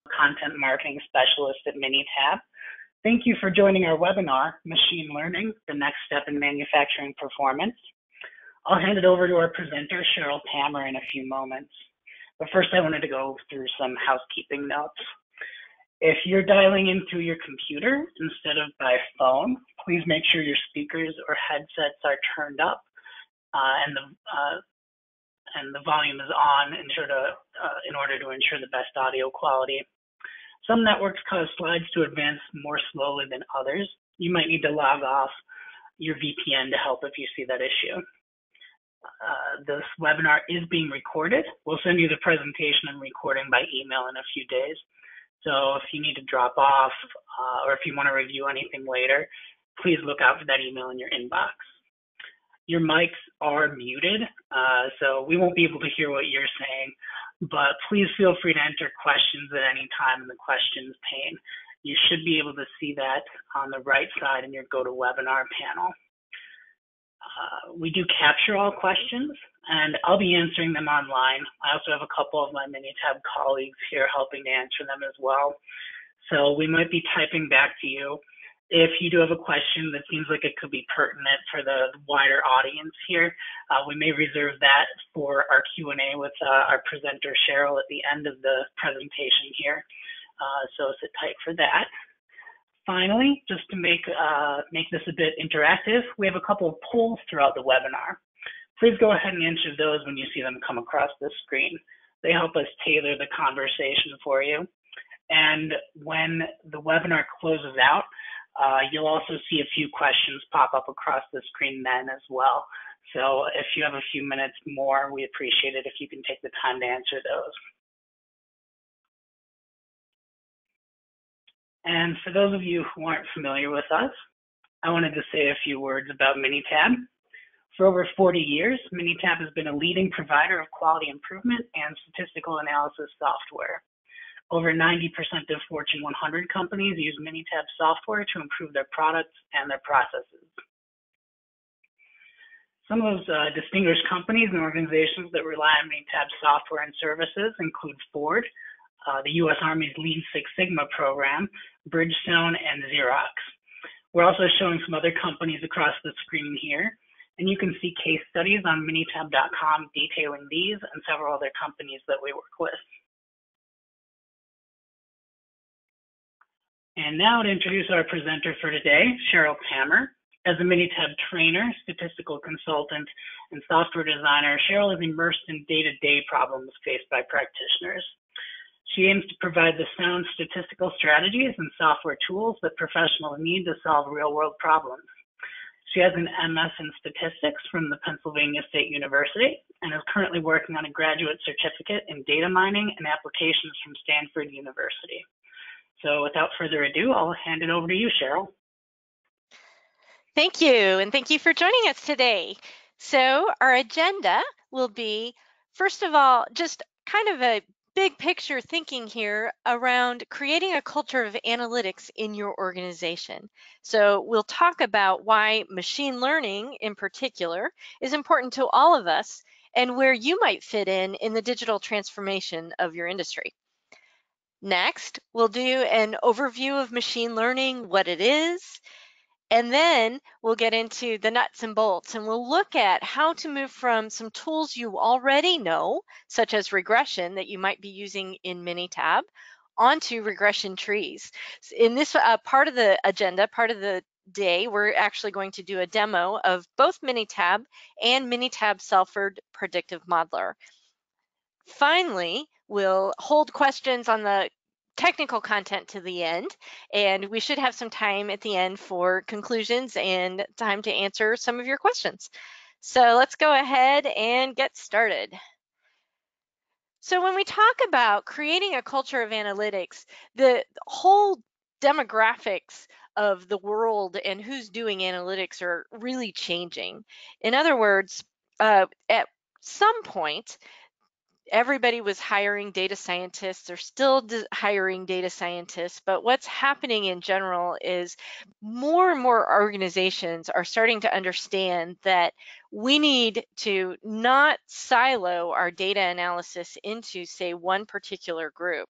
Content Marketing Specialist at Minitab. Thank you for joining our webinar, Machine Learning, the Next Step in Manufacturing Performance. I'll hand it over to our presenter, Cheryl Palmer, in a few moments. But first, I wanted to go through some housekeeping notes. If you're dialing in through your computer instead of by phone, please make sure your speakers or headsets are turned up and the volume is on in order to ensure the best audio quality. Some networks cause slides to advance more slowly than others. You might need to log off your VPN to help if you see that issue. This webinar is being recorded. We'll send you the presentation and recording by email in a few days. So if you need to drop off or if you want to review anything later, please look out for that email in your inbox. Your mics are muted, so we won't be able to hear what you're saying, but please feel free to enter questions at any time in the questions pane. You should be able to see that on the right side in your GoToWebinar panel. We do capture all questions, and I'll be answering them online. I also have a couple of my Minitab colleagues here helping to answer them as well. So we might be typing back to you. If you do have a question that seems like it could be pertinent for the wider audience here, we may reserve that for our Q&A with our presenter, Cheryl, at the end of the presentation here. So sit tight for that. Finally, just to make this a bit interactive, we have a couple of polls throughout the webinar. Please go ahead and answer those when you see them come across the screen. They help us tailor the conversation for you. And when the webinar closes out, you'll also see a few questions pop up across the screen then as well. So if you have a few minutes more, we appreciate it if you can take the time to answer those. And for those of you who aren't familiar with us, I wanted to say a few words about Minitab. For over 40 years, Minitab has been a leading provider of quality improvement and statistical analysis software. Over 90% of Fortune 100 companies use Minitab software to improve their products and their processes. Some of those distinguished companies and organizations that rely on Minitab software and services include Ford, the U.S. Army's Lean Six Sigma program, Bridgestone, and Xerox. We're also showing some other companies across the screen here, and you can see case studies on Minitab.com detailing these and several other companies that we work with. And now to introduce our presenter for today, Cheryl Palmer. As a Minitab trainer, statistical consultant, and software designer, Cheryl is immersed in day-to-day problems faced by practitioners. She aims to provide the sound statistical strategies and software tools that professionals need to solve real-world problems. She has an MS in statistics from the Pennsylvania State University and is currently working on a graduate certificate in data mining and applications from Stanford University. So without further ado, I'll hand it over to you, Cheryl. Thank you, and thank you for joining us today. So our agenda will be, first of all, just kind of a big picture thinking here around creating a culture of analytics in your organization. So we'll talk about why machine learning in particular is important to all of us and where you might fit in the digital transformation of your industry. Next, we'll do an overview of machine learning, what it is, and then we'll get into the nuts and bolts, and we'll look at how to move from some tools you already know, such as regression that you might be using in Minitab, onto regression trees. In this part of the agenda, part of the day, we're actually going to do a demo of both Minitab and Minitab Salford Predictive Modeler. Finally, we'll hold questions on the technical content to the end, and we should have some time at the end for conclusions and time to answer some of your questions. So let's go ahead and get started. So when we talk about creating a culture of analytics, the whole demographics of the world and who's doing analytics are really changing. In other words, at some point, everybody was hiring data scientists. They're still hiring data scientists, but what's happening in general is more and more organizations are starting to understand that we need to not silo our data analysis into, say, one particular group.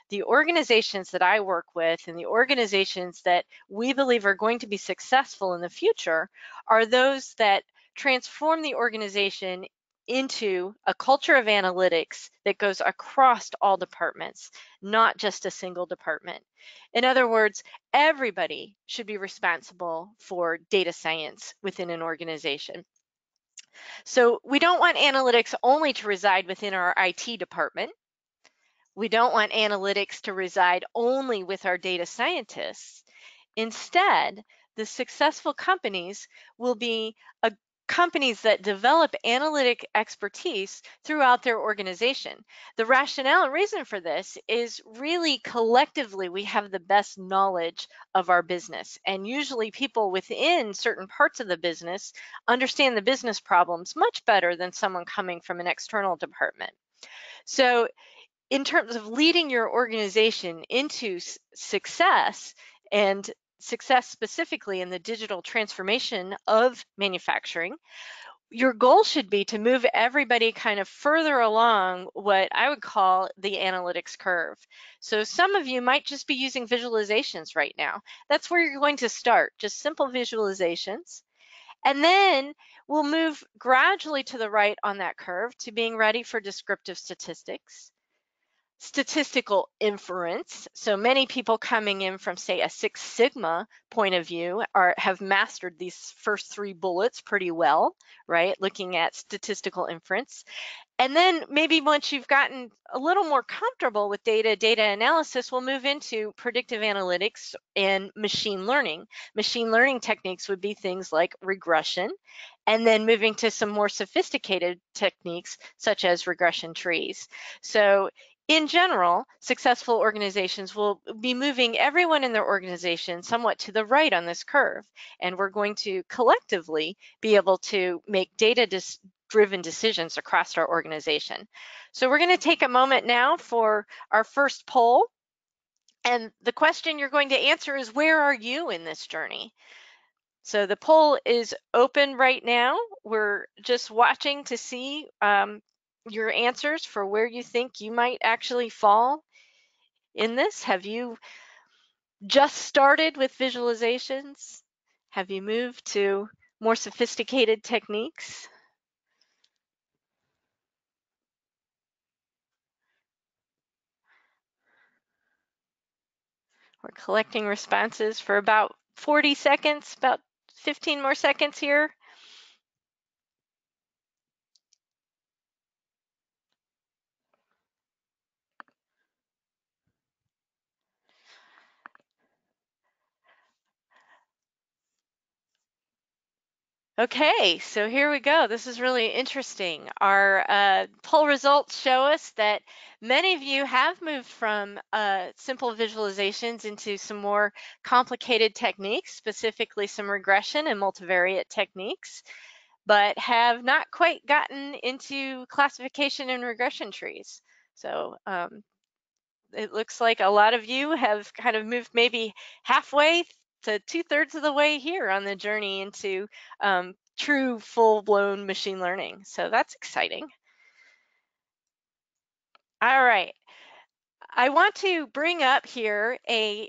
The organizations that I work with and the organizations that we believe are going to be successful in the future are those that transform the organization into a culture of analytics that goes across all departments, not just a single department. In other words, everybody should be responsible for data science within an organization. So we don't want analytics only to reside within our IT department. We don't want analytics to reside only with our data scientists. Instead, the successful companies will be companies that develop analytic expertise throughout their organization. The rationale and reason for this is really collectively we have the best knowledge of our business, and usually people within certain parts of the business understand the business problems much better than someone coming from an external department. So in terms of leading your organization into success, and success specifically in the digital transformation of manufacturing, your goal should be to move everybody kind of further along what I would call the analytics curve. So some of you might just be using visualizations right now. That's where you're going to start, just simple visualizations. And then we'll move gradually to the right on that curve to being ready for descriptive statistics, statistical inference. So many people coming in from, say, a Six Sigma point of view have mastered these first three bullets pretty well, right? Looking at statistical inference. And then maybe once you've gotten a little more comfortable with data analysis, we'll move into predictive analytics and machine learning. Machine learning techniques would be things like regression, and then moving to some more sophisticated techniques such as regression trees. So in general, successful organizations will be moving everyone in their organization somewhat to the right on this curve, and we're going to collectively be able to make data-driven decisions across our organization. So we're going to take a moment now for our first poll, and the question you're going to answer is, where are you in this journey? So the poll is open right now. We're just watching to see your answers for where you think you might actually fall in this. Have you just started with visualizations? Have you moved to more sophisticated techniques? We're collecting responses for about 40 seconds, about 15 more seconds here. Okay, so here we go. This is really interesting. Our poll results show us that many of you have moved from simple visualizations into some more complicated techniques, specifically some regression and multivariate techniques, but have not quite gotten into classification and regression trees. So it looks like a lot of you have kind of moved maybe halfway to 2/3 of the way here on the journey into true full-blown machine learning. So that's exciting. All right. I want to bring up here a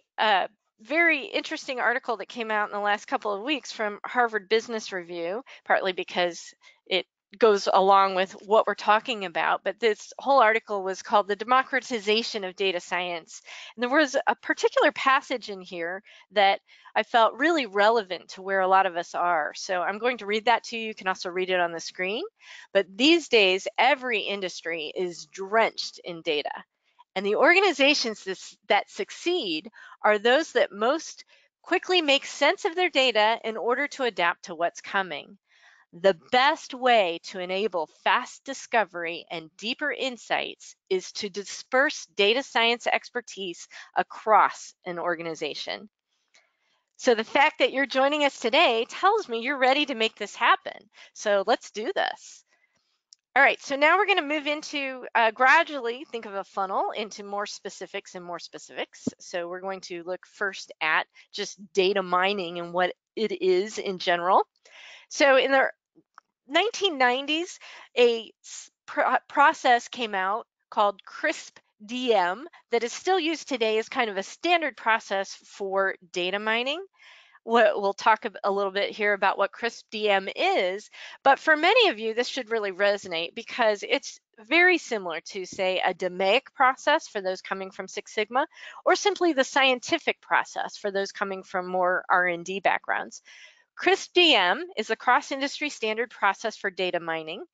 very interesting article that came out in the last couple of weeks from Harvard Business Review, partly because it goes along with what we're talking about, but this whole article was called The Democratization of Data Science. And there was a particular passage in here that I felt really relevant to where a lot of us are. So I'm going to read that to you. You can also read it on the screen. But these days, every industry is drenched in data. And the organizations that succeed are those that most quickly make sense of their data in order to adapt to what's coming. The best way to enable fast discovery and deeper insights is to disperse data science expertise across an organization. So the fact that you're joining us today tells me you're ready to make this happen. So let's do this. All right, so now we're going to move into gradually think of a funnel into more specifics and more specifics. So we're going to look first at just data mining and what it is in general. So in the 1990s, a process came out called CRISP-DM that is still used today as kind of a standard process for data mining. We'll talk a little bit here about what CRISP-DM is, but for many of you, this should really resonate because it's very similar to, say, a DMAIC process for those coming from Six Sigma, or simply the scientific process for those coming from more R&D backgrounds. CRISP-DM is a cross-industry standard process for data mining.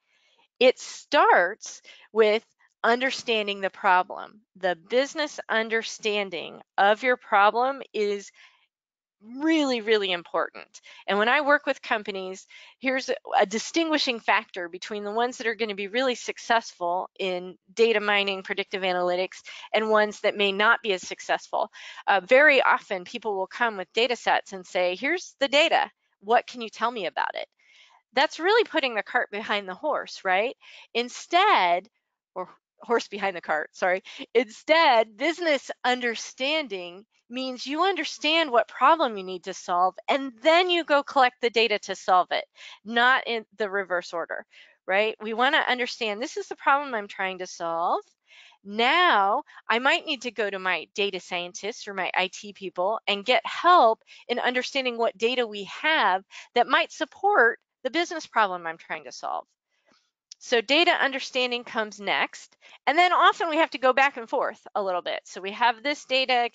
It starts with understanding the problem. The business understanding of your problem is really, really important. And when I work with companies, here's a distinguishing factor between the ones that are going to be really successful in data mining, predictive analytics, and ones that may not be as successful. Very often people will come with data sets and say, here's the data. What can you tell me about it? That's really putting the cart behind the horse, right? Instead, or horse behind the cart, sorry. Instead, business understanding means you understand what problem you need to solve, and then you go collect the data to solve it, not in the reverse order, right? We want to understand this is the problem I'm trying to solve. Now, I might need to go to my data scientists or my IT people and get help in understanding what data we have that might support the business problem I'm trying to solve. So data understanding comes next, and then often we have to go back and forth a little bit. So we have this data,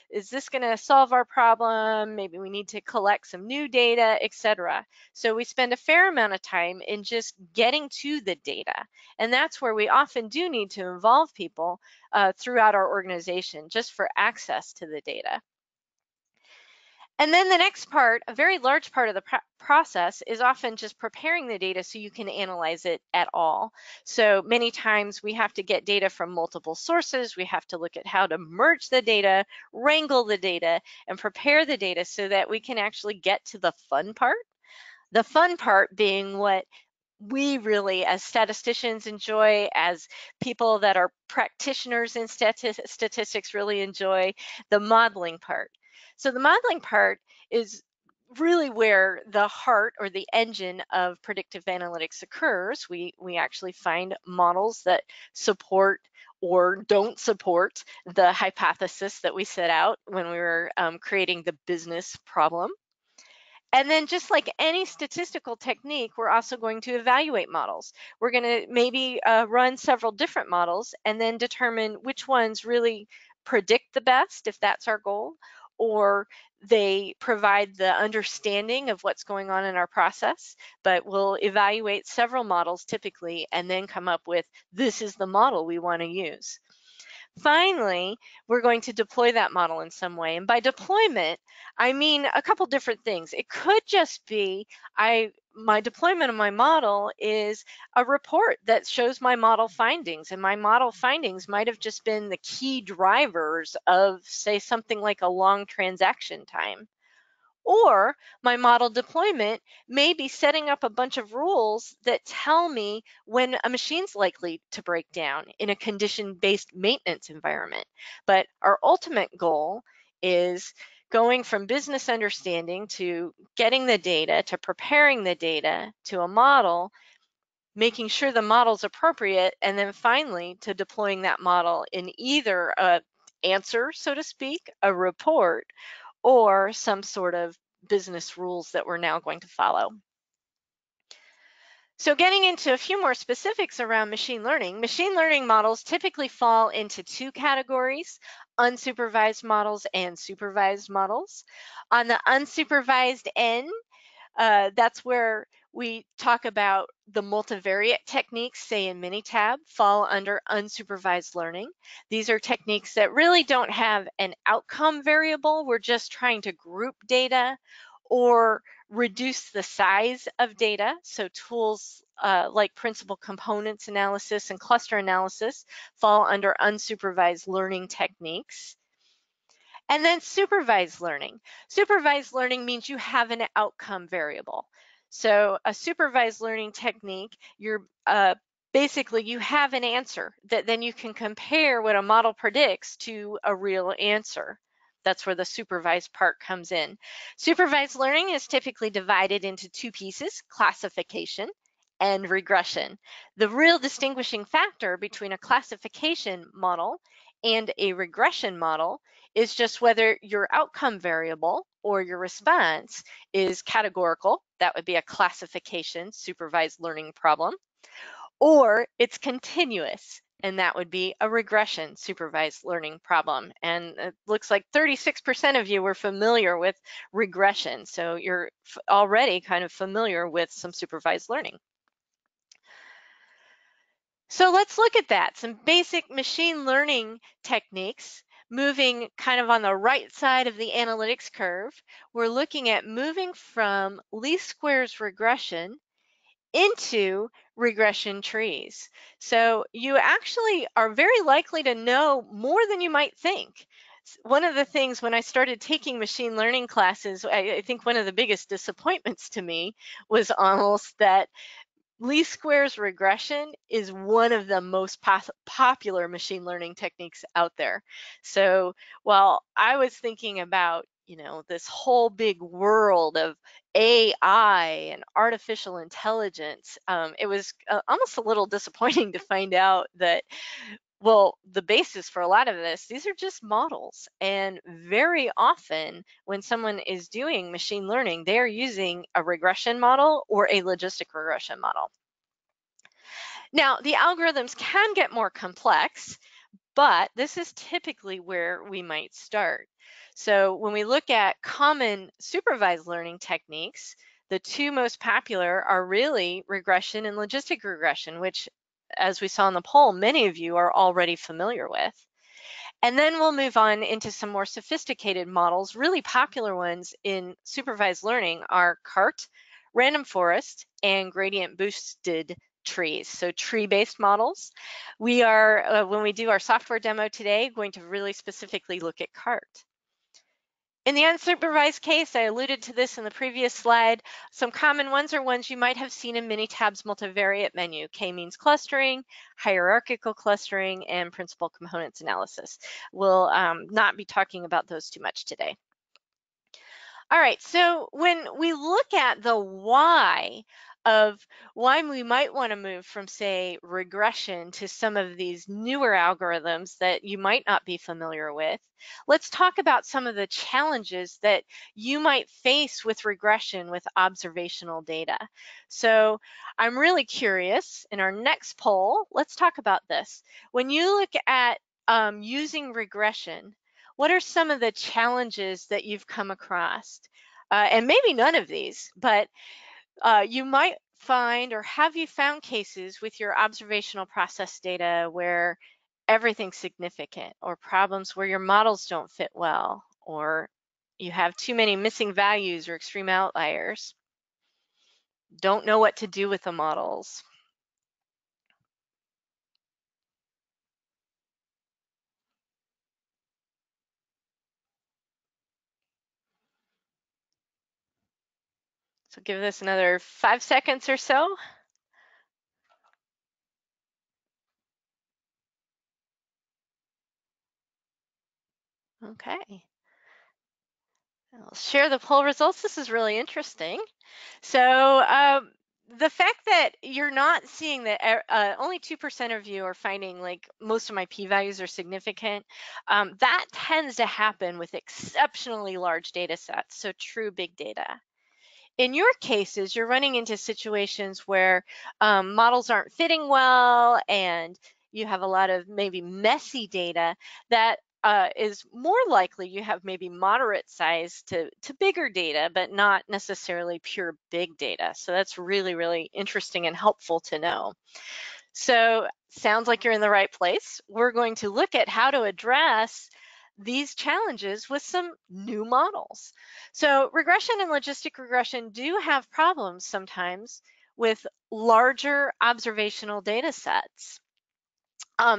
is this going to solve our problem? Maybe we need to collect some new data, etc. So we spend a fair amount of time in just getting to the data, and that's where we often do need to involve people throughout our organization just for access to the data. And then the next part, a very large part of the process, is often just preparing the data so you can analyze it at all. So many times we have to get data from multiple sources. We have to look at how to merge the data, wrangle the data, and prepare the data so that we can actually get to the fun part. The fun part being what we really, as statisticians, enjoy, as people that are practitioners in statistics really enjoy, the modeling part. So the modeling part is really where the heart or the engine of predictive analytics occurs. We actually find models that support or don't support the hypothesis that we set out when we were creating the business problem. And then just like any statistical technique, we're also going to evaluate models. We're going to maybe run several different models and then determine which ones really predict the best, if that's our goal, or they provide the understanding of what's going on in our process. But we'll evaluate several models typically and then come up with, this is the model we want to use. Finally, we're going to deploy that model in some way. And by deployment, I mean a couple different things. It could just be my deployment of my model is a report that shows my model findings, and my model findings might have just been the key drivers of, say, something like a long transaction time. Or my model deployment may be setting up a bunch of rules that tell me when a machine's likely to break down in a condition-based maintenance environment. But our ultimate goal is going from business understanding to getting the data, to preparing the data, to a model, making sure the model's appropriate, and then finally to deploying that model in either an answer, so to speak, a report, or some sort of business rules that we're now going to follow. So getting into a few more specifics around machine learning models typically fall into two categories: unsupervised models and supervised models. On the unsupervised end, that's where we talk about the multivariate techniques, say in Minitab, fall under unsupervised learning. These are techniques that really don't have an outcome variable. We're just trying to group data or reduce the size of data. So tools like principal components analysis and cluster analysis fall under unsupervised learning techniques. And then supervised learning. Supervised learning means you have an outcome variable. So a supervised learning technique, you're basically you have an answer that then you can compare what a model predicts to a real answer. That's where the supervised part comes in. Supervised learning is typically divided into two pieces, classification and regression. The real distinguishing factor between a classification model and a regression model is just whether your outcome variable or your response is categorical, that would be a classification supervised learning problem, or it's continuous, and that would be a regression supervised learning problem. And it looks like 36% of you were familiar with regression, so you're already kind of familiar with some supervised learning. So let's look at that, some basic machine learning techniques. Moving kind of on the right side of the analytics curve, we're looking at moving from least squares regression into regression trees. So you actually are very likely to know more than you might think. One of the things when I started taking machine learning classes, I think one of the biggest disappointments to me was almost that least squares regression is one of the most popular machine learning techniques out there. So while I was thinking about, this whole big world of AI and artificial intelligence, it was almost a little disappointing to find out that, well, the basis for a lot of this, these are just models. And very often when someone is doing machine learning, they are using a regression model or a logistic regression model. Now, the algorithms can get more complex, but this is typically where we might start. So when we look at common supervised learning techniques, the two most popular are really regression and logistic regression, which, as we saw in the poll, many of you are already familiar with. And then we'll move on into some more sophisticated models. Really popular ones in supervised learning are CART, random forest, and gradient boosted trees, so tree-based models. We are, when we do our software demo today, going to really specifically look at CART. In the unsupervised case, I alluded to this in the previous slide. Some common ones are ones you might have seen in Minitab's multivariate menu: k-means clustering, hierarchical clustering, and principal components analysis. We'll not be talking about those too much today. All right, so when we look at the why of why we might want to move from, say, regression to some of these newer algorithms that you might not be familiar with, let's talk about some of the challenges that you might face with regression with observational data. So I'm really curious, in our next poll, let's talk about this. When you look at using regression, what are some of the challenges that you've come across? And maybe none of these, but you might find, or have you found cases with your observational process data where everything's significant, or problems where your models don't fit well, or you have too many missing values or extreme outliers, don't know what to do with the models? So give this another 5 seconds or so. Okay. I'll share the poll results. This is really interesting. So the fact that you're not seeing that only 2% of you are finding like most of my p-values are significant, that tends to happen with exceptionally large data sets, so true big data. In your cases, you're running into situations where models aren't fitting well and you have a lot of maybe messy data that is more likely you have maybe moderate size to bigger data, but not necessarily pure big data. So that's really, really interesting and helpful to know. So sounds like you're in the right place. We're going to look at how to address these challenges with some new models. So regression and logistic regression do have problems sometimes with larger observational data sets.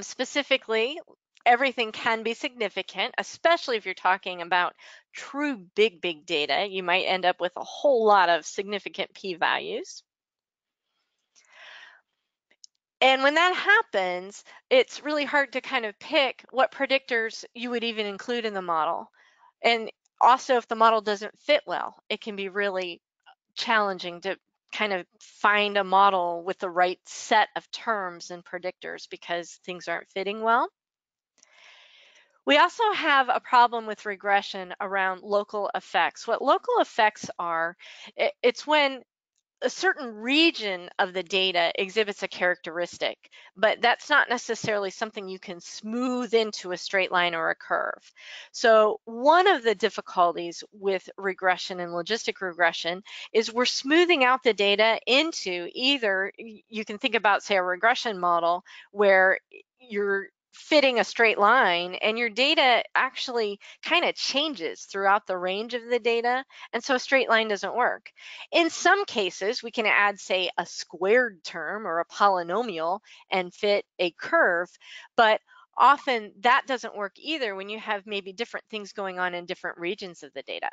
Specifically, everything can be significant, especially if you're talking about true big data. You might end up with a whole lot of significant p-values. And when that happens, it's really hard to kind of pick what predictors you would even include in the model. And also, if the model doesn't fit well, it can be really challenging to kind of find a model with the right set of terms and predictors because things aren't fitting well. We also have a problem with regression around local effects. What local effects are, it's when a certain region of the data exhibits a characteristic, but that's not necessarily something you can smooth into a straight line or a curve. So one of the difficulties with regression and logistic regression is we're smoothing out the data into either, you can think about, say, a regression model where you're fitting a straight line and your data actually kind of changes throughout the range of the data, and so a straight line doesn't work. In some cases, we can add, say, a squared term or a polynomial and fit a curve, but often that doesn't work either when you have maybe different things going on in different regions of the data.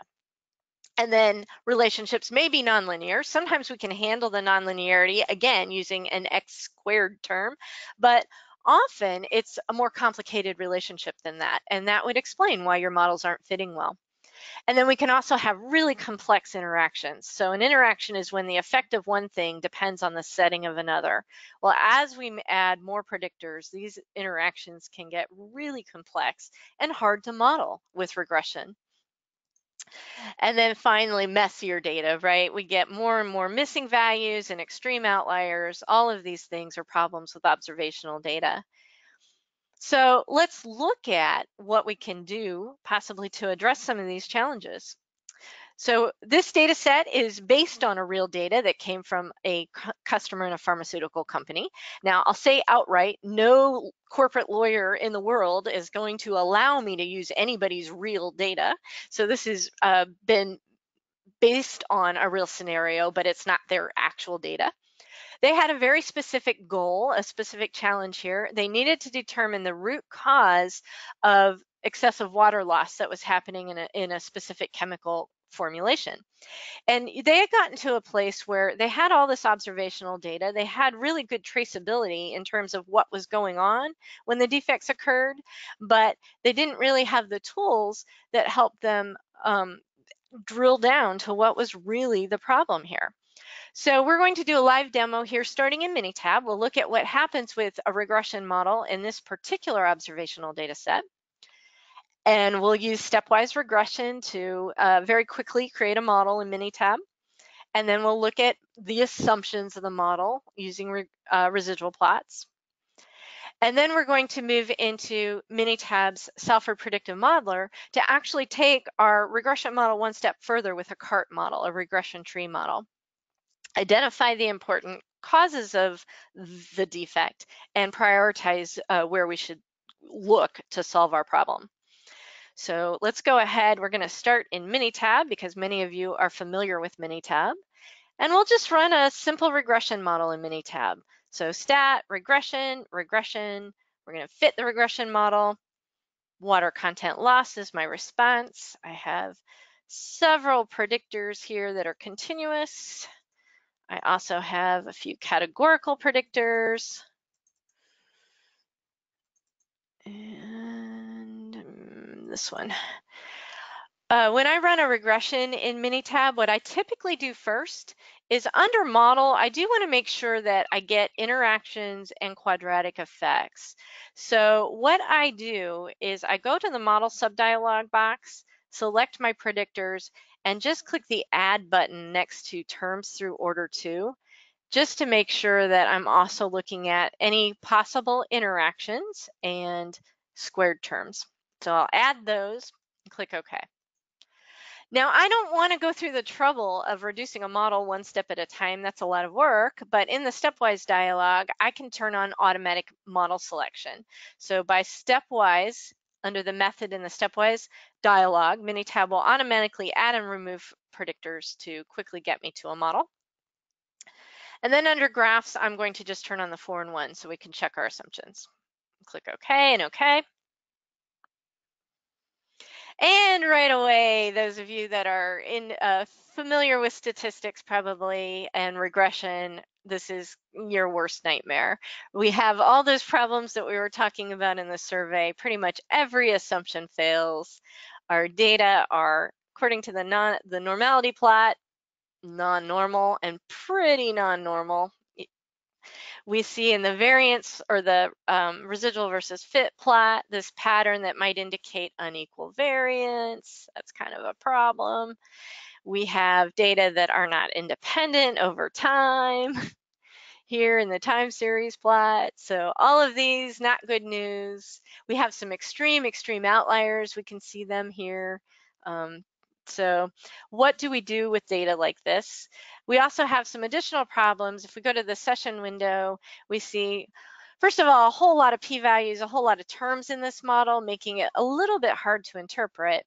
And then relationships may be nonlinear. Sometimes we can handle the nonlinearity, again, using an x squared term, but often it's a more complicated relationship than that, and that would explain why your models aren't fitting well. And then we can also have really complex interactions. So an interaction is when the effect of one thing depends on the setting of another. Well, as we add more predictors, these interactions can get really complex and hard to model with regression. And then finally, messier data, right? We get more and more missing values and extreme outliers. All of these things are problems with observational data. So let's look at what we can do possibly to address some of these challenges. So this data set is based on a real data that came from a customer in a pharmaceutical company. Now, I'll say outright, no corporate lawyer in the world is going to allow me to use anybody's real data. So this has been based on a real scenario, but it's not their actual data. They had a very specific goal, a specific challenge here. They needed to determine the root cause of excessive water loss that was happening in a specific chemical formulation. And they had gotten to a place where they had all this observational data. They had really good traceability in terms of what was going on when the defects occurred, but they didn't really have the tools that helped them drill down to what was really the problem here. So we're going to do a live demo here starting in Minitab. We'll look at what happens with a regression model in this particular observational data set. And we'll use stepwise regression to very quickly create a model in Minitab. And then we'll look at the assumptions of the model using residual plots. And then we're going to move into Minitab's Salford Predictive Modeler to actually take our regression model one step further with a CART model, a regression tree model. Identify the important causes of the defect and prioritize where we should look to solve our problem. So let's go ahead. We're going to start in Minitab because many of you are familiar with Minitab. And we'll just run a simple regression model in Minitab. So stat, regression, regression. We're going to fit the regression model. Water content loss is my response. I have several predictors here that are continuous. I also have a few categorical predictors. And this one. When I run a regression in Minitab, what I typically do first is under model, I do want to make sure that I get interactions and quadratic effects. So what I do is I go to the model subdialog box, select my predictors, and just click the add button next to terms through order 2, just to make sure that I'm also looking at any possible interactions and squared terms. So I'll add those and click OK. Now, I don't want to go through the trouble of reducing a model one step at a time. That's a lot of work, but in the stepwise dialog, I can turn on automatic model selection. So by stepwise, under the method in the stepwise dialog, Minitab will automatically add and remove predictors to quickly get me to a model. And then under graphs, I'm going to just turn on the 4 and 1 so we can check our assumptions. Click OK and OK. And right away, those of you that are familiar with statistics probably and regression this is your worst nightmare. We have all those problems that we were talking about in the survey. Pretty much every assumption fails. Our data are, according to the normality plot, non-normal and pretty non-normal. We see in the variance or the residual versus fit plot this pattern that might indicate unequal variance. That's kind of a problem. We have data that are not independent over time here in the time series plot. So all of these, not good news. We have some extreme outliers. We can see them here. So what do we do with data like this? We also have some additional problems. If we go to the session window, we see, first of all, a whole lot of p-values, a whole lot of terms in this model, making it a little bit hard to interpret.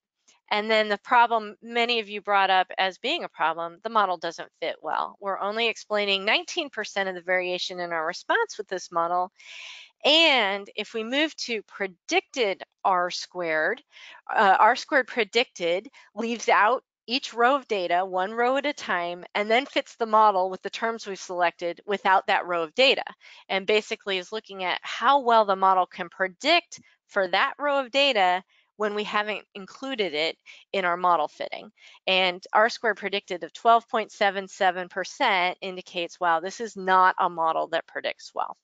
And then the problem many of you brought up as being a problem, the model doesn't fit well. We're only explaining 19% of the variation in our response with this model. And if we move to predicted R-squared, R-squared predicted leaves out each row of data, one row at a time, and then fits the model with the terms we've selected without that row of data, and basically is looking at how well the model can predict for that row of data when we haven't included it in our model fitting. And R-squared predicted of 12.77% indicates, wow, this is not a model that predicts well.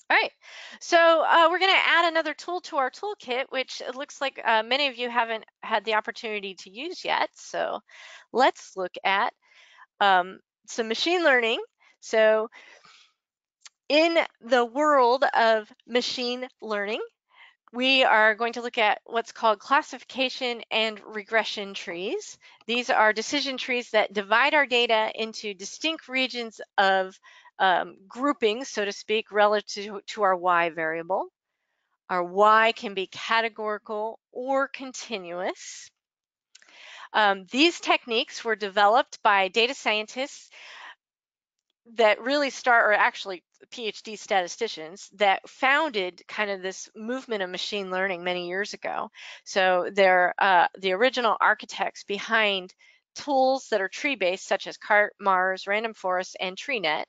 All right, so we're going to add another tool to our toolkit, which it looks like many of you haven't had the opportunity to use yet. So let's look at some machine learning. So in the world of machine learning, we are going to look at what's called classification and regression trees. These are decision trees that divide our data into distinct regions of groupings, so to speak, relative to our Y variable. Our Y can be categorical or continuous. These techniques were developed by data scientists that really start, or actually PhD statisticians that founded kind of this movement of machine learning many years ago. So they're the original architects behind tools that are tree-based, such as CART, Mars, Random Forest, and TreeNet,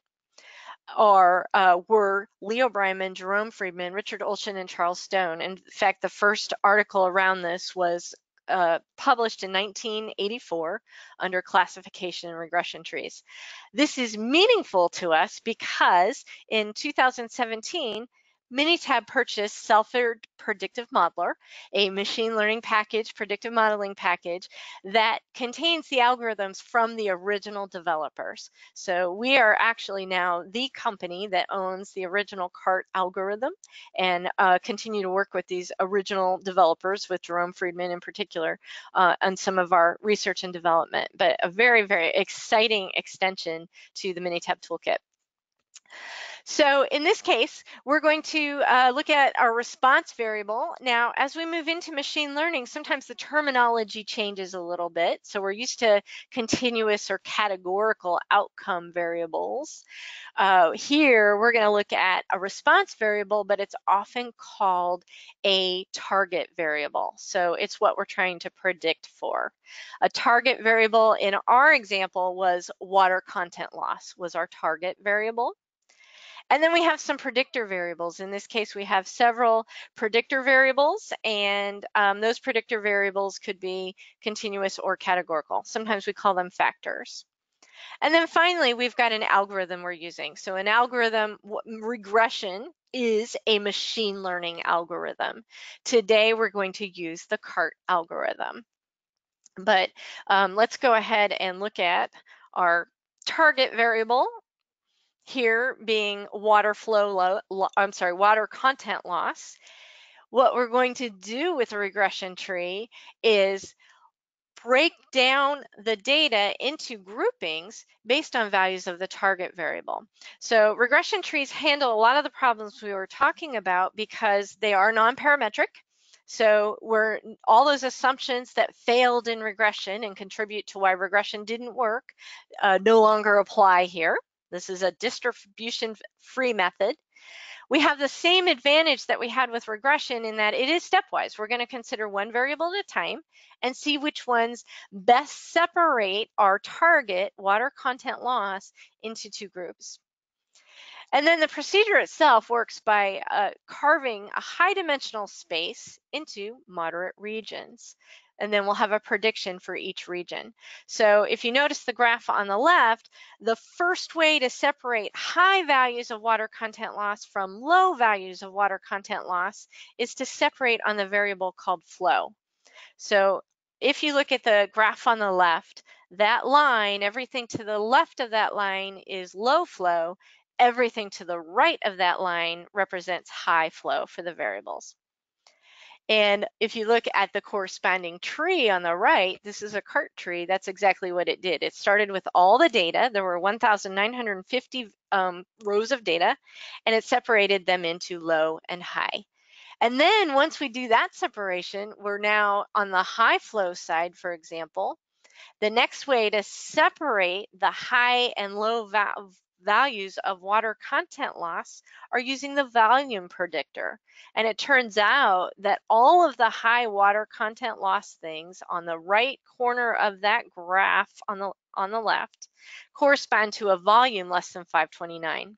were Leo Breiman, Jerome Friedman, Richard Olshan, and Charles Stone. In fact, the first article around this was published in 1984 under classification and regression trees. This is meaningful to us because in 2017, Minitab purchased Selford Predictive Modeler, a machine learning package, predictive modeling package that contains the algorithms from the original developers. So we are actually now the company that owns the original CART algorithm and continue to work with these original developers, with Jerome Friedman in particular, on some of our research and development, but a very, very exciting extension to the Minitab toolkit. So in this case, we're going to look at our response variable. Now, as we move into machine learning, sometimes the terminology changes a little bit. So we're used to continuous or categorical outcome variables. Here, we're going to look at a response variable, but it's often called a target variable. So it's what we're trying to predict for. A target variable in our example was water content loss was our target variable. And then we have some predictor variables. In this case, we have several predictor variables, and those predictor variables could be continuous or categorical. Sometimes we call them factors. And then finally, we've got an algorithm we're using. So an algorithm, regression is a machine learning algorithm. Today, we're going to use the CART algorithm. But let's go ahead and look at our target variable, here being water content loss. What we're going to do with a regression tree is break down the data into groupings based on values of the target variable. So regression trees handle a lot of the problems we were talking about because they are non-parametric. So all those assumptions that failed in regression and contribute to why regression didn't work no longer apply here. This is a distribution-free method. We have the same advantage that we had with regression in that it is stepwise. We're going to consider one variable at a time and see which ones best separate our target water content loss into two groups. And then the procedure itself works by carving a high dimensional space into moderate regions. And then we'll have a prediction for each region. So if you notice the graph on the left, the first way to separate high values of water content loss from low values of water content loss is to separate on the variable called flow. So if you look at the graph on the left, that line, everything to the left of that line is low flow. Everything to the right of that line represents high flow for the variables. And if you look at the corresponding tree on the right, this is a CART tree. That's exactly what it did. It started with all the data. There were 1,950 rows of data, and it separated them into low and high. And then once we do that separation, we're now on the high flow side, for example. The next way to separate the high and low values of water content loss are using the volume predictor. And it turns out that all of the high water content loss things on the right corner of that graph on the left correspond to a volume less than 529.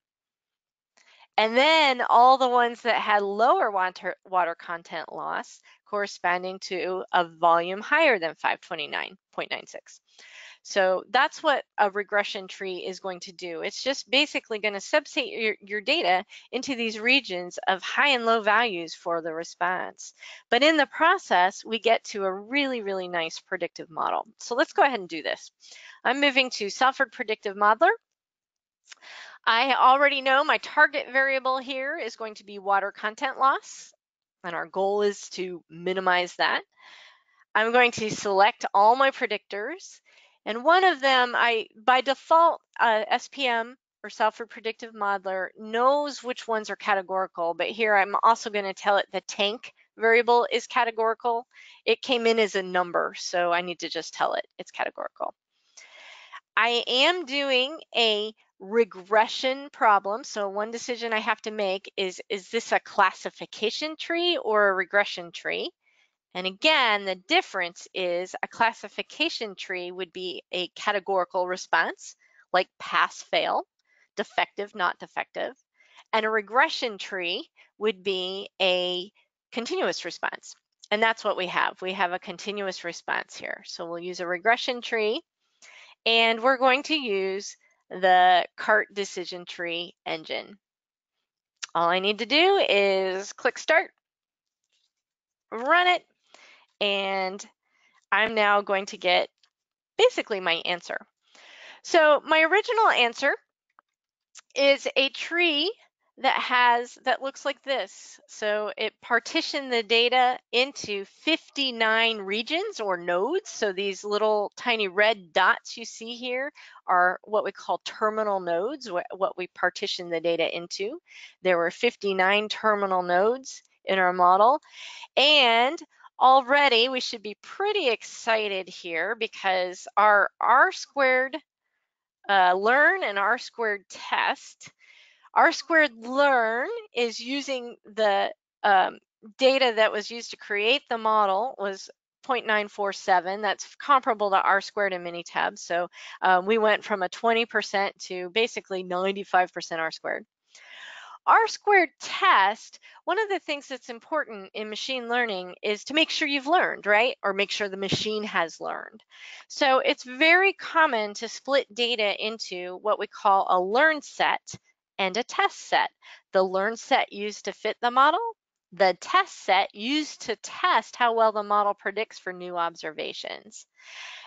And then all the ones that had lower water content loss corresponding to a volume higher than 529.96. So that's what a regression tree is going to do. It's just basically going to subset your data into these regions of high and low values for the response. But in the process, we get to a really, really nice predictive model. So let's go ahead and do this. I'm moving to Salford Predictive Modeler. I already know my target variable here is going to be water content loss, and our goal is to minimize that. I'm going to select all my predictors, and one of them, by default, SPM or Salford Predictive Modeler knows which ones are categorical, but here I'm also going to tell it the tank variable is categorical. It came in as a number, so I need to just tell it it's categorical. I am doing a regression problem. So one decision I have to make is this a classification tree or a regression tree? And again, the difference is a classification tree would be a categorical response, like pass, fail, defective, not defective. And a regression tree would be a continuous response. And that's what we have. We have a continuous response here. So we'll use a regression tree. And we're going to use the CART decision tree engine. All I need to do is click start, run it, and I'm now going to get basically my answer. So my original answer is a tree that looks like this. So it partitioned the data into 59 regions or nodes. So these little tiny red dots you see here are what we call terminal nodes, what we partition the data into. There were 59 terminal nodes in our model. And already we should be pretty excited here because our R-squared learn and R-squared test. R-squared learn is using the data that was used to create the model was 0.947. That's comparable to R-squared and Minitab. So we went from a 20% to basically 95% R-squared. R-squared test, one of the things that's important in machine learning is to make sure you've learned, right? Or make sure the machine has learned. So it's very common to split data into what we call a learn set and a test set. The learn set used to fit the model, the test set used to test how well the model predicts for new observations.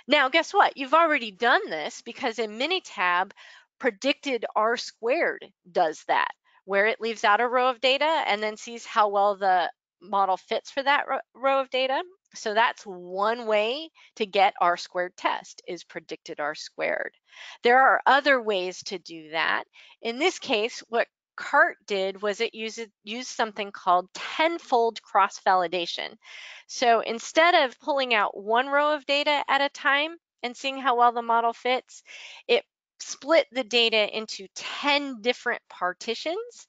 Now, guess what? You've already done this because in Minitab, predicted R-squared does that, where it leaves out a row of data and then sees how well the model fits for that row of data. So that's one way to get R-squared test is predicted R-squared. There are other ways to do that. In this case, what CART did was it used something called tenfold cross-validation. So instead of pulling out one row of data at a time and seeing how well the model fits, it split the data into 10 different partitions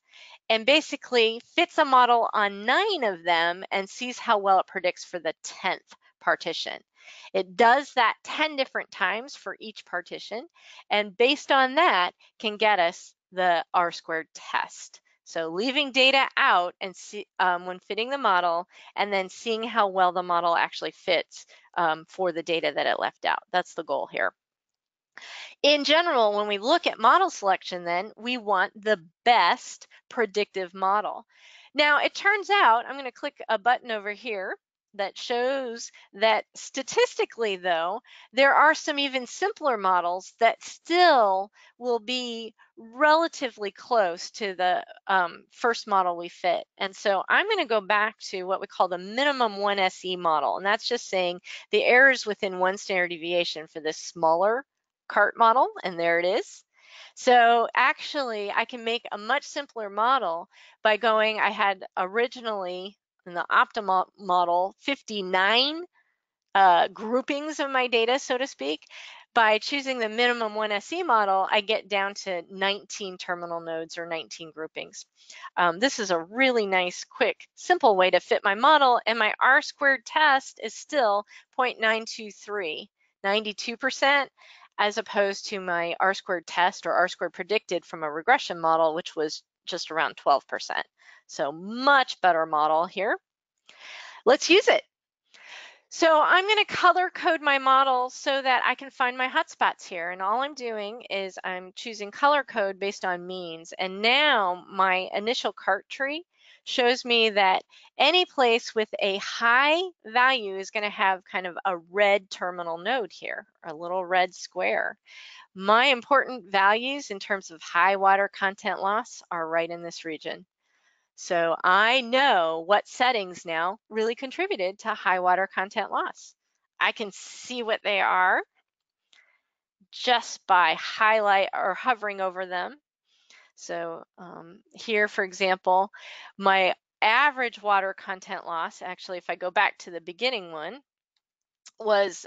and basically fits a model on 9 of them and sees how well it predicts for the 10th partition. It does that 10 different times for each partition, and based on that can get us the R-squared test. So leaving data out and when fitting the model, and then seeing how well the model actually fits for the data that it left out. That's the goal here. In general, when we look at model selection, then we want the best predictive model. Now, it turns out, I'm going to click a button over here that shows that statistically, though, there are some even simpler models that still will be relatively close to the first model we fit. And so I'm going to go back to what we call the minimum 1 SE model, and that's just saying the errors within 1 standard deviation for this smaller CART model, and there it is. So actually, I can make a much simpler model by going, I had originally in the optimal model 59 groupings of my data, so to speak. By choosing the minimum 1 SE model, I get down to 19 terminal nodes or 19 groupings. This is a really nice, quick, simple way to fit my model, and my R-squared test is still 0.923, 92%, as opposed to my R-squared test or R-squared predicted from a regression model, which was just around 12%. So much better model here. Let's use it. So I'm going to color code my model so that I can find my hotspots here. And all I'm doing is I'm choosing color code based on means. And now my initial CART tree shows me that any place with a high value is going to have kind of a red terminal node here, a little red square. My important values in terms of high water content loss are right in this region. So I know what settings now really contributed to high water content loss. I can see what they are just by highlight or hovering over them. So here, for example, my average water content loss, actually, if I go back to the beginning one, was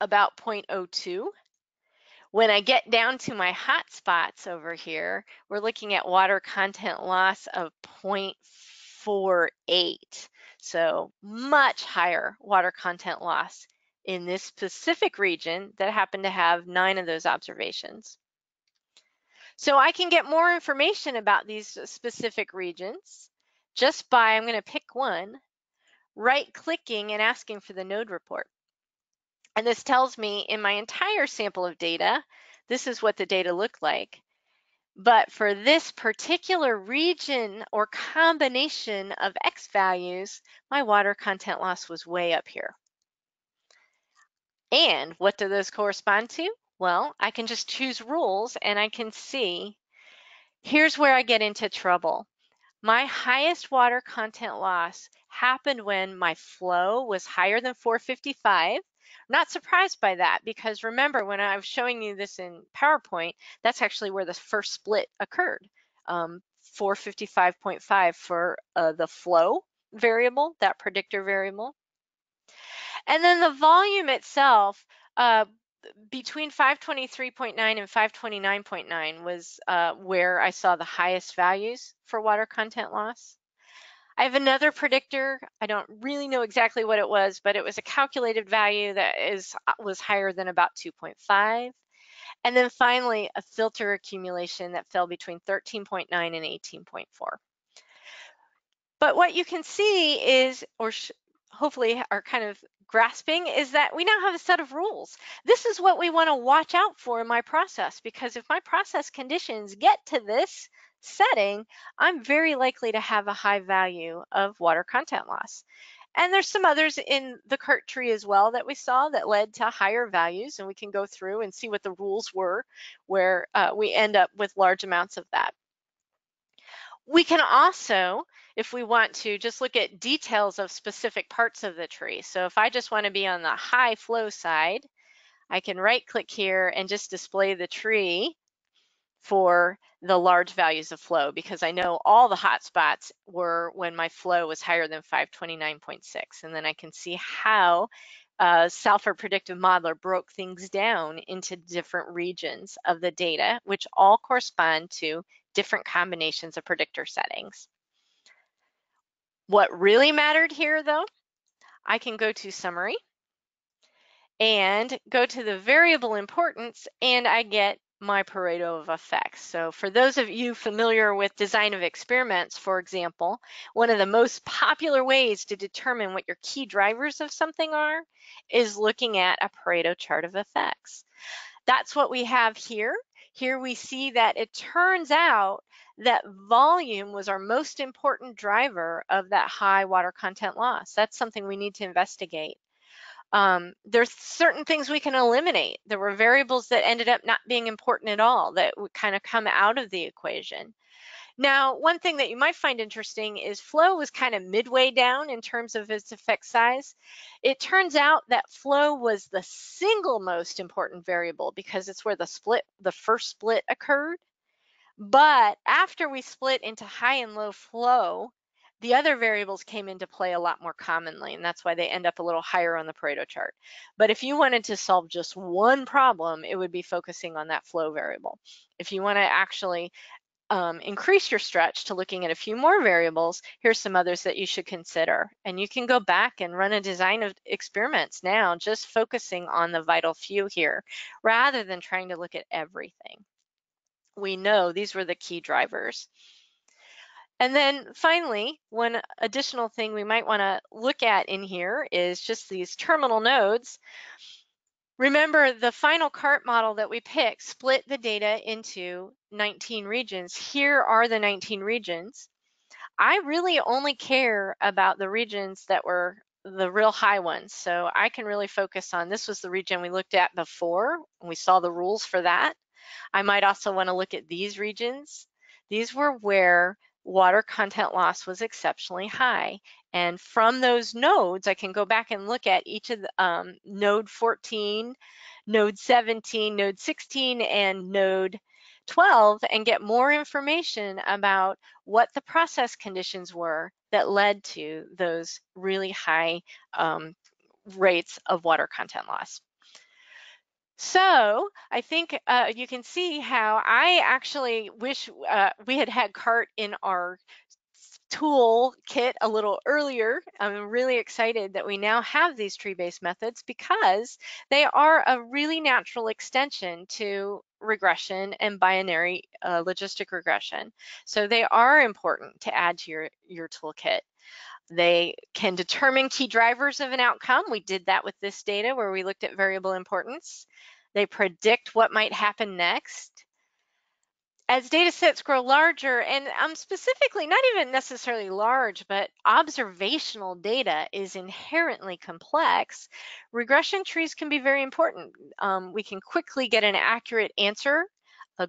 about 0.02. When I get down to my hotspots over here, we're looking at water content loss of 0.48. So much higher water content loss in this specific region that happened to have 9 of those observations. So I can get more information about these specific regions just by, I'm going to pick one, right-clicking and asking for the node report. And this tells me in my entire sample of data, this is what the data look like. But for this particular region or combination of X values, my water content loss was way up here. And what do those correspond to? Well, I can just choose rules and I can see, here's where I get into trouble. My highest water content loss happened when my flow was higher than 455. Not surprised by that, because remember when I was showing you this in PowerPoint, that's actually where the first split occurred. 455.5 for the flow variable, that predictor variable. And then the volume itself, between 523.9 and 529.9 was where I saw the highest values for water content loss. I have another predictor. I don't really know exactly what it was, but it was a calculated value that was higher than about 2.5. And then finally, a filter accumulation that fell between 13.9 and 18.4. But what you can see is, or hopefully are kind of grasping, is that we now have a set of rules. This is what we want to watch out for in my process, because if my process conditions get to this setting, I'm very likely to have a high value of water content loss. And there's some others in the CART tree as well that we saw that led to higher values, and we can go through and see what the rules were where we end up with large amounts of that. We can also, if we want to, just look at details of specific parts of the tree. So if I just want to be on the high flow side, I can right click here and just display the tree for the large values of flow, because I know all the hotspots were when my flow was higher than 529.6. And then I can see how Salford Predictive Modeler broke things down into different regions of the data, which all correspond to different combinations of predictor settings. What really mattered here, though, I can go to Summary and go to the variable importance, and I get my Pareto of effects. So for those of you familiar with design of experiments, for example, one of the most popular ways to determine what your key drivers of something are is looking at a Pareto chart of effects. That's what we have here. Here we see that it turns out that volume was our most important driver of that high water content loss. That's something we need to investigate. There's certain things we can eliminate. There were variables that ended up not being important at all that would kind of come out of the equation. Now, one thing that you might find interesting is flow was kind of midway down in terms of its effect size. It turns out that flow was the single most important variable because it's where the first split occurred. But after we split into high and low flow, the other variables came into play a lot more commonly, and that's why they end up a little higher on the Pareto chart. But if you wanted to solve just one problem, it would be focusing on that flow variable. If you want to actually increase your stretch to looking at a few more variables, here's some others that you should consider. And you can go back and run a design of experiments now, just focusing on the vital few here, rather than trying to look at everything. We know these were the key drivers. And then finally, one additional thing we might want to look at in here is just these terminal nodes. Remember, the final CART model that we picked split the data into 19 regions. Here are the 19 regions. I really only care about the regions that were the real high ones. So I can really focus on, this was the region we looked at before, and we saw the rules for that. I might also want to look at these regions. These were where water content loss was exceptionally high. And from those nodes, I can go back and look at each of the node 14, node 17, node 16, and node 12 and get more information about what the process conditions were that led to those really high rates of water content loss. So I think you can see how I actually wish we had had CART in our tool kit a little earlier. I'm really excited that we now have these tree-based methods because they are a really natural extension to regression and binary logistic regression. So they are important to add to your toolkit. They can determine key drivers of an outcome. We did that with this data where we looked at variable importance. They predict what might happen next. As data sets grow larger, and specifically not even necessarily large, but observational data is inherently complex, regression trees can be very important. We can quickly get an accurate answer, a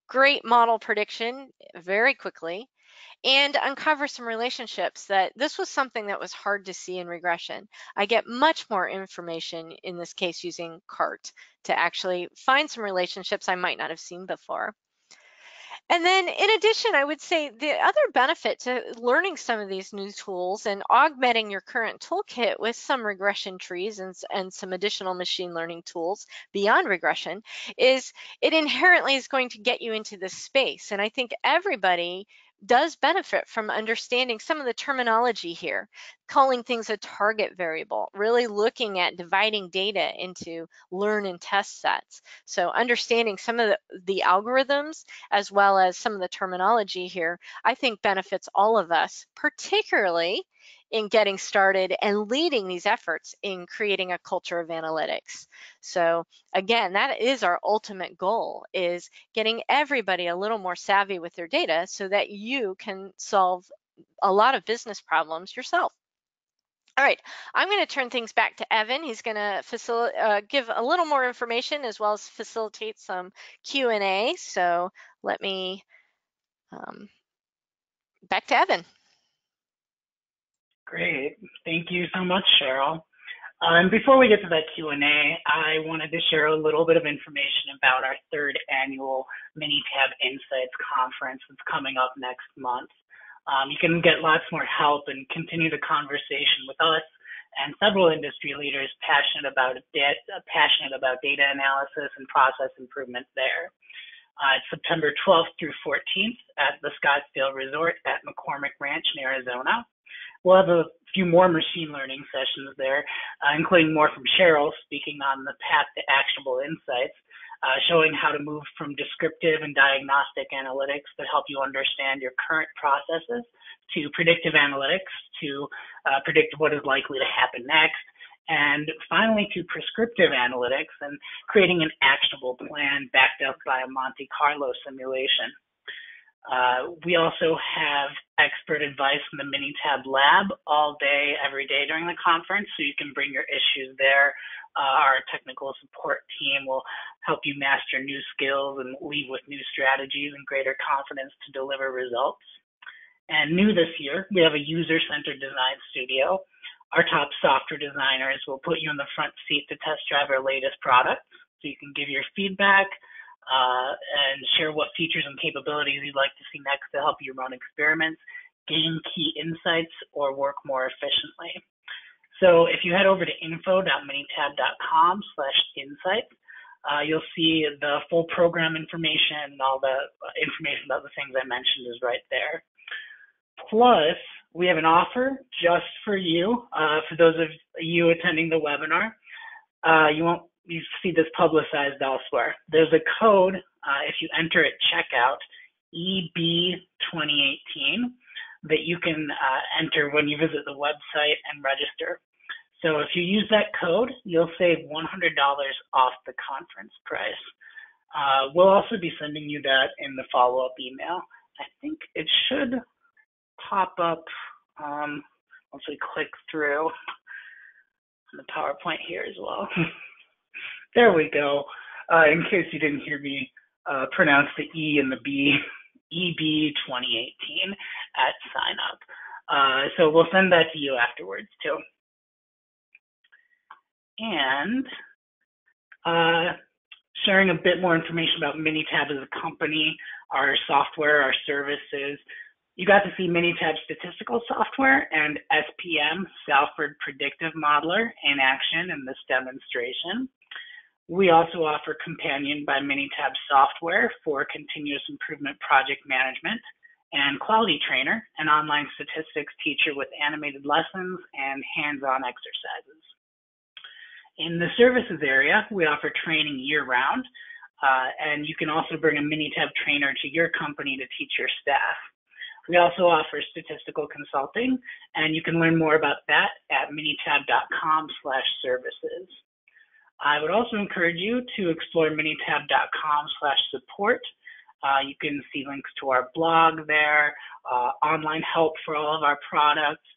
great model prediction very quickly, and uncover some relationships that this was something that was hard to see in regression. I get much more information in this case using CART to actually find some relationships I might not have seen before. And then in addition, I would say the other benefit to learning some of these new tools and augmenting your current toolkit with some regression trees and some additional machine learning tools beyond regression is it inherently is going to get you into this space. And I think everybody does benefit from understanding some of the terminology here, calling things a target variable, really looking at dividing data into learn and test sets. So understanding some of the algorithms as well as some of the terminology here, I think benefits all of us, particularly in getting started and leading these efforts in creating a culture of analytics. So again, that is our ultimate goal, is getting everybody a little more savvy with their data so that you can solve a lot of business problems yourself. All right, I'm going to turn things back to Evan. He's going to give a little more information as well as facilitate some Q&A. So let me, back to Evan. Great. Thank you so much, Cheryl. Before we get to that Q&A, I wanted to share a little bit of information about our third annual Minitab Insights Conference that's coming up next month. You can get lots more help and continue the conversation with us and several industry leaders passionate about data analysis and process improvement there. It's September 12th through 14th at the Scottsdale Resort at McCormick Ranch in Arizona. We'll have a few more machine learning sessions there, including more from Cheryl speaking on the path to actionable insights, showing how to move from descriptive and diagnostic analytics that help you understand your current processes to predictive analytics to predict what is likely to happen next, and finally to prescriptive analytics and creating an actionable plan backed up by a Monte Carlo simulation. We also have expert advice in the Minitab lab all day, every day during the conference, so you can bring your issues there. Our technical support team will help you master new skills and leave with new strategies and greater confidence to deliver results. And new this year, we have a user-centered design studio. Our top software designers will put you in the front seat to test drive our latest products, so you can give your feedback, and share what features and capabilities you'd like to see next to help you run experiments, gain key insights, or work more efficiently. So if you head over to info.minitab.com/insights, you'll see the full program information and all the information about the things I mentioned is right there. Plus, we have an offer just for you, for those of you attending the webinar. You see this publicized elsewhere. There's a code, if you enter at checkout, EB2018, that you can enter when you visit the website and register. So if you use that code, you'll save $100 off the conference price. We'll also be sending you that in the follow-up email. I think it should pop up once we click through the PowerPoint here as well. There we go. In case you didn't hear me pronounce the E and the B, EB2018 at sign up. So we'll send that to you afterwards too. And sharing a bit more information about Minitab as a company, our software, our services. You got to see Minitab statistical software and SPM, Salford Predictive Modeler, in action in this demonstration. We also offer Companion by Minitab software for continuous improvement project management, and Quality Trainer, an online statistics teacher with animated lessons and hands-on exercises. In the services area, we offer training year-round, and you can also bring a Minitab trainer to your company to teach your staff. We also offer statistical consulting, and you can learn more about that at minitab.com/services. I would also encourage you to explore minitab.com/support. You can see links to our blog there, online help for all of our products,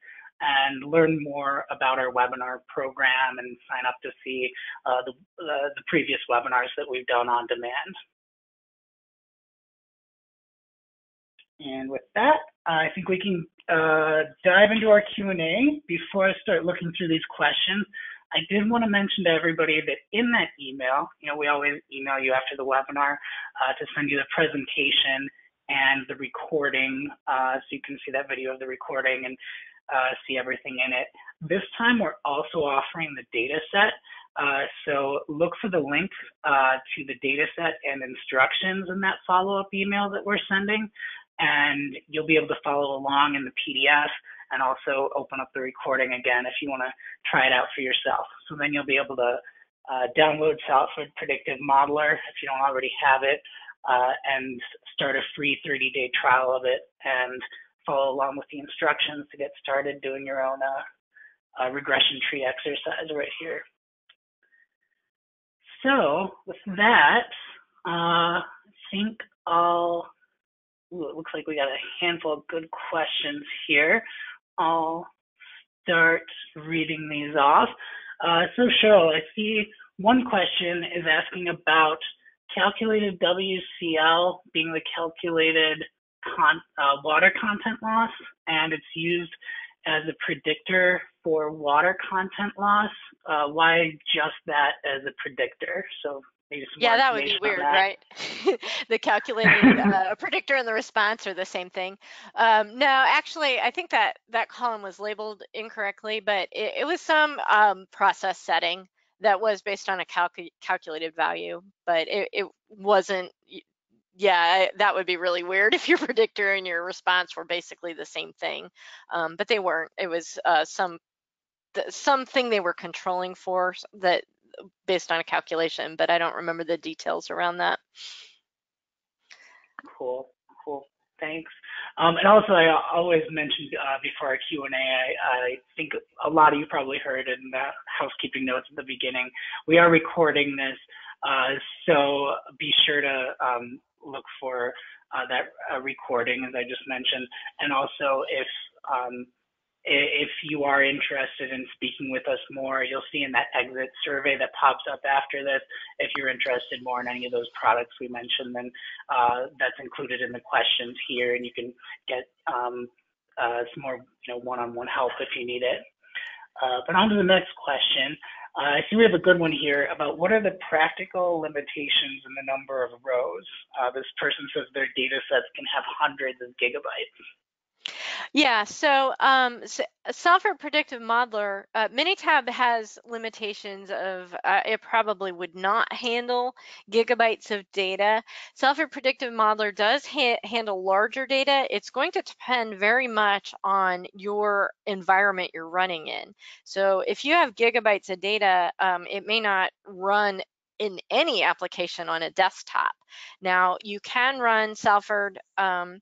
and learn more about our webinar program and sign up to see the previous webinars that we've done on demand. And with that, I think we can dive into our Q&A. Before I start looking through these questions, I did want to mention to everybody that in that email, we always email you after the webinar to send you the presentation and the recording, so you can see that video of the recording and see everything in it. This time, we're also offering the data set. So look for the link to the data set and instructions in that follow-up email that we're sending, and you'll be able to follow along in the PDF and also open up the recording again if you want to try it out for yourself. So then you'll be able to download Salford Predictive Modeler if you don't already have it, and start a free 30-day trial of it and follow along with the instructions to get started doing your own regression tree exercise right here. So with that, I think it looks like we got a handful of good questions here. I'll start reading these off. So Cheryl, I see one question is asking about calculated WCL being the calculated water content loss, and it's used as a predictor for water content loss. Why just that as a predictor? So maybe some more that would be weird, right? The calculated predictor and the response are the same thing. No, actually, I think that column was labeled incorrectly, but it was some process setting that was based on a calculated value, but it wasn't yeah, that would be really weird if your predictor and your response were basically the same thing, but they weren't. It was something they were controlling for that based on a calculation, but I don't remember the details around that. Cool. Thanks. And also, I always mentioned before our Q&A, I think a lot of you probably heard in the housekeeping notes at the beginning, we are recording this, so be sure to look for that recording, as I just mentioned. And also, if you are interested in speaking with us more, you'll see in that exit survey that pops up after this, if you're interested more in any of those products we mentioned, then that's included in the questions here, and you can get some more one-on-one help if you need it. But on to the next question. I see we have a good one here about what are the practical limitations in the number of rows. This person says their data sets can have hundreds of gigabytes. Yeah, so Software Predictive Modeler, Minitab has limitations of it probably would not handle gigabytes of data. Software Predictive Modeler does handle larger data. It's going to depend very much on your environment you're running in. So if you have gigabytes of data, it may not run in any application on a desktop. Now, you can run Salford on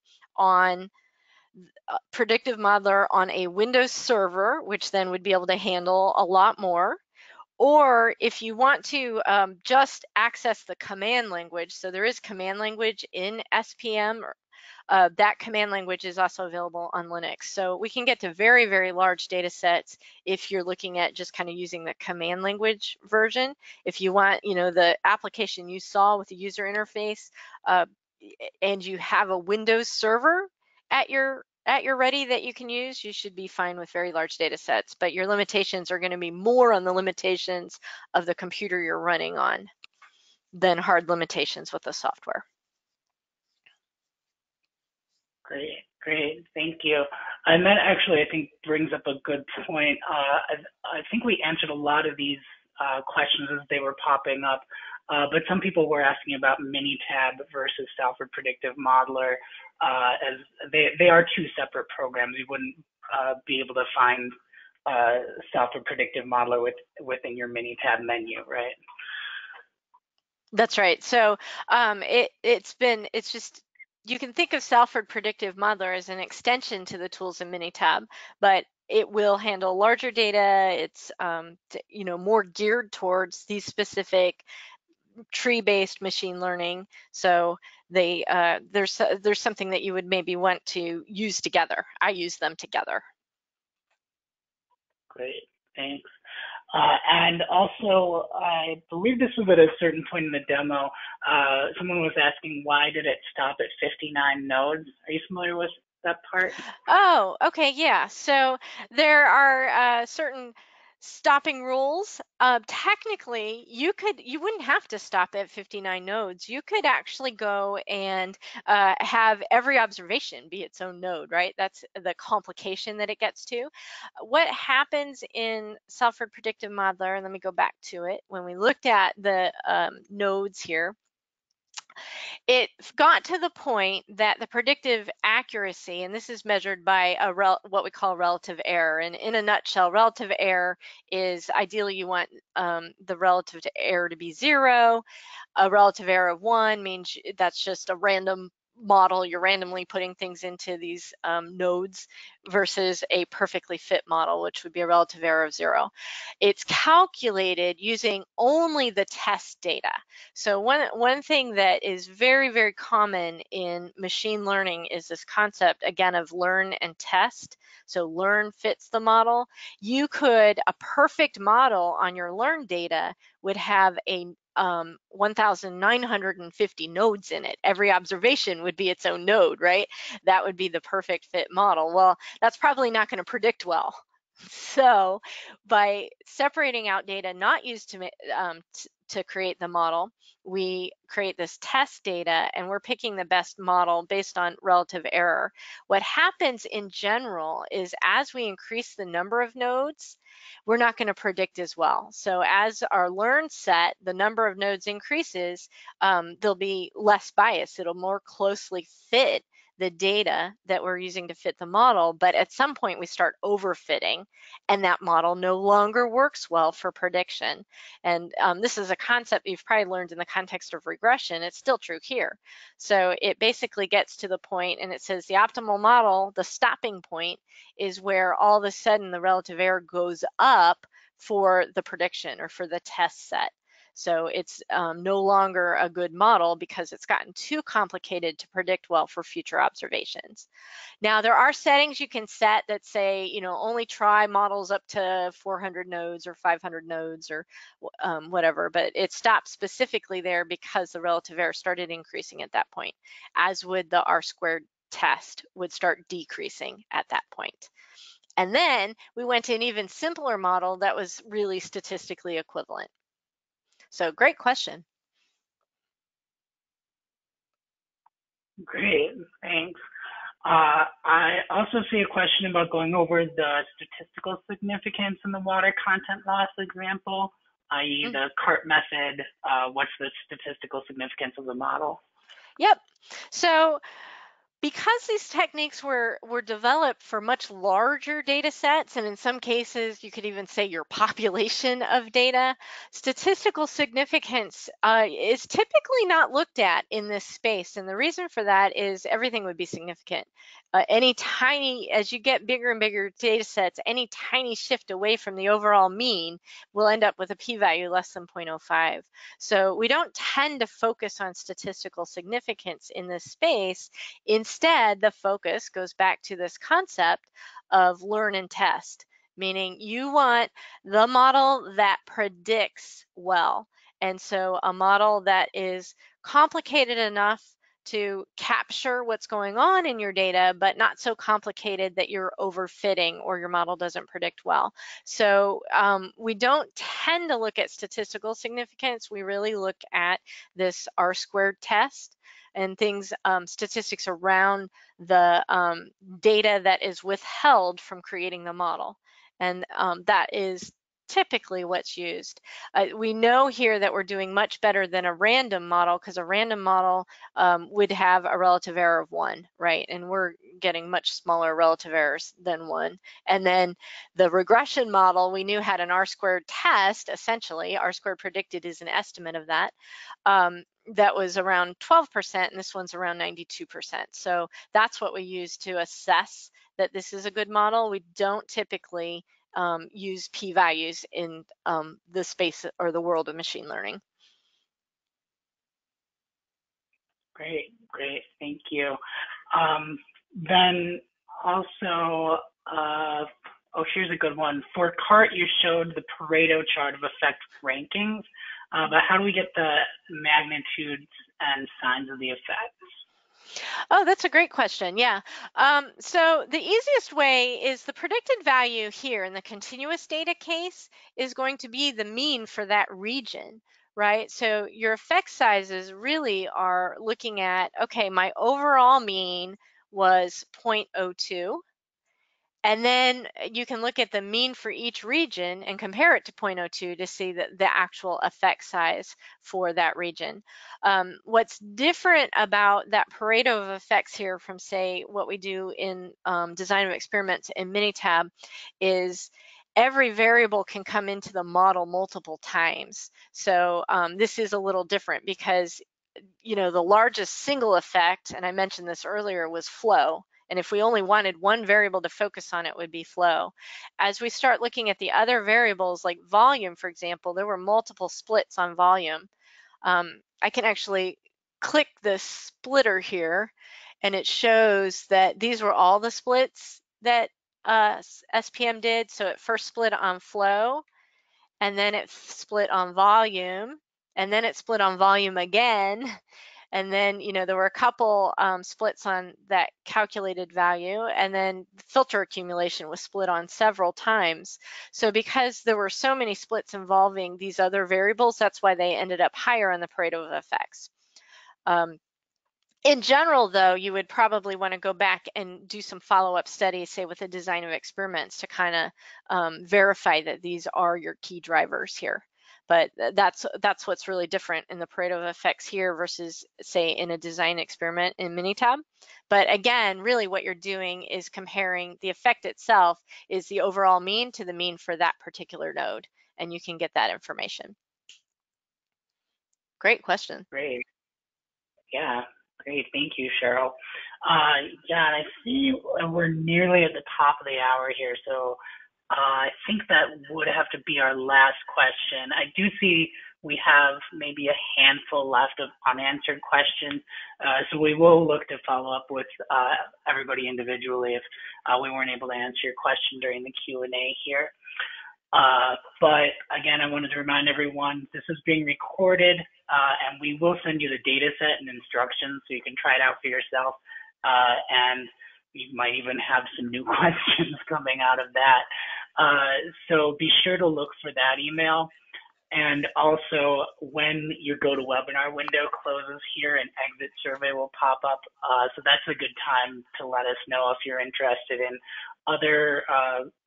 Predictive Modeler on a Windows server, which then would be able to handle a lot more. Or if you want to just access the command language, so there is command language in SPM, that command language is also available on Linux. So we can get to very, very large data sets if you're looking at just kind of using the command language version. If you want, the application you saw with the user interface, and you have a Windows server at your ready that you can use, you should be fine with very large data sets, but your limitations are going to be more on the limitations of the computer you're running on than hard limitations with the software. Great, thank you. And that actually, I think, brings up a good point. I think we answered a lot of these questions as they were popping up, but some people were asking about Minitab versus Salford Predictive Modeler, as they are two separate programs. You wouldn't be able to find Salford Predictive Modeler within your Minitab menu, right? That's right. So it's just, you can think of Salford Predictive Modeler as an extension to the tools in Minitab, but it will handle larger data. It's more geared towards these specific tree-based machine learning. So there's something that you would maybe want to use together. I use them together. Great, thanks. And also, I believe this was at a certain point in the demo, someone was asking, why did it stop at 59 nodes? Are you familiar with that part? Oh, okay, yeah. So there are certain stopping rules. Technically, you wouldn't have to stop at 59 nodes. You could actually go and have every observation be its own node, right? That's the complication that it gets to. What happens in Salford Predictive Modeler, and let me go back to it, when we looked at the nodes here, it got to the point that the predictive accuracy, and this is measured by what we call relative error. And in a nutshell, relative error is ideally you want the relative error to be 0. A relative error of 1 means that's just a random model. You're randomly putting things into these nodes versus a perfectly fit model, which would be a relative error of 0. It's calculated using only the test data. So one thing that is very, very common in machine learning is this concept, again, of learn and test. So learn fits the model. A perfect model on your learn data would have a 1,950 nodes in it. Every observation would be its own node, right? That would be the perfect fit model. Well, that's probably not going to predict well. So by separating out data not used to create the model. We create this test data, and we're picking the best model based on relative error. What happens in general is as we increase the number of nodes, we're not going to predict as well. So as our learn set, the number of nodes increases, there'll be less bias. It'll more closely fit the data that we're using to fit the model, but at some point we start overfitting, and that model no longer works well for prediction. And this is a concept you've probably learned in the context of regression. It's still true here. So it basically gets to the point, and it says the optimal model, the stopping point, is where all of a sudden the relative error goes up for the prediction or for the test set. So it's no longer a good model because it's gotten too complicated to predict well for future observations. Now, there are settings you can set that say, only try models up to 400 nodes or 500 nodes or whatever, but it stopped specifically there because the relative error started increasing at that point, as would the R-squared test would start decreasing at that point. And then we went to an even simpler model that was really statistically equivalent. So great question. Great, thanks. I also see a question about going over the statistical significance in the water content loss example, i.e. the CART method. What's the statistical significance of the model? Yep. So because these techniques were developed for much larger data sets, and in some cases you could even say your population of data, statistical significance is typically not looked at in this space. And the reason for that is everything would be significant. As you get bigger and bigger data sets, any tiny shift away from the overall mean will end up with a p-value less than 0.05. So we don't tend to focus on statistical significance in this space. Instead, the focus goes back to this concept of learn and test, meaning you want the model that predicts well. And so a model that is complicated enough to capture what's going on in your data, but not so complicated that you're overfitting or your model doesn't predict well. So we don't tend to look at statistical significance. We really look at this R-squared test and things, statistics around the data that is withheld from creating the model. And that is typically what's used. We know here that we're doing much better than a random model, because a random model would have a relative error of 1, right? And we're getting much smaller relative errors than 1. And then the regression model we knew had an R-squared test, essentially. R-squared predicted is an estimate of that. That was around 12%, and this one's around 92%. So that's what we use to assess that this is a good model. We don't typically use p-values in the space or the world of machine learning. Great, thank you. Then also, here's a good one. For CART, you showed the Pareto chart of effect rankings, but how do we get the magnitudes and signs of the effects? Oh, that's a great question. Yeah. So the easiest way is the predicted value here in the continuous data case is going to be the mean for that region, right? So your effect sizes really are looking at, okay, my overall mean was 0.02. And then you can look at the mean for each region and compare it to 0.02 to see the actual effect size for that region. What's different about that Pareto of effects here from, say, what we do in design of experiments in Minitab is every variable can come into the model multiple times. So this is a little different because, the largest single effect, and I mentioned this earlier, was flow. And if we only wanted one variable to focus on, it would be flow. As we start looking at the other variables, like volume, for example, there were multiple splits on volume. I can actually click the splitter here, and it shows that these were all the splits that SPM did. So it first split on flow, and then it split on volume, and then it split on volume again, And then, there were a couple splits on that calculated value, and then filter accumulation was split on several times. So because there were so many splits involving these other variables, that's why they ended up higher on the Pareto of effects. In general, though, you would probably want to go back and do some follow-up studies, say with a design of experiments, to kind of verify that these are your key drivers here. But that's what's really different in the Pareto of effects here versus, say, in a design experiment in Minitab. But again, really what you're doing is comparing the effect itself is the overall mean to the mean for that particular node, and you can get that information. Great question. Great. Yeah. Great, thank you, Cheryl. Yeah, I see we're nearly at the top of the hour here, so I think that would have to be our last question. I do see we have maybe a handful left of unanswered questions, so we will look to follow up with everybody individually if we weren't able to answer your question during the Q&A here. But again, I wanted to remind everyone this is being recorded, and we will send you the data set and instructions so you can try it out for yourself. And you might even have some new questions coming out of that. So be sure to look for that email. And also, when your GoToWebinar window closes here, an exit survey will pop up. So that's a good time to let us know if you're interested in other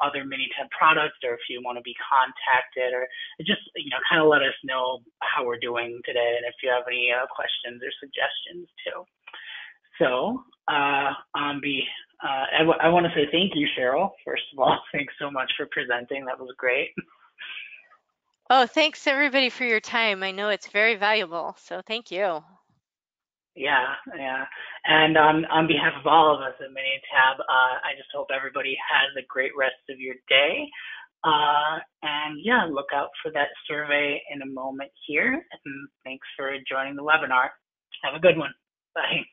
Minitab products, or if you want to be contacted, or just kind of let us know how we're doing today, and if you have any questions or suggestions too. So I want to say thank you, Cheryl. First of all, thanks so much for presenting. That was great. Oh, thanks everybody for your time. I know it's very valuable, so thank you. Yeah. And on behalf of all of us at Minitab, I just hope everybody has a great rest of your day. And yeah, look out for that survey in a moment here. And thanks for joining the webinar. Have a good one. Bye.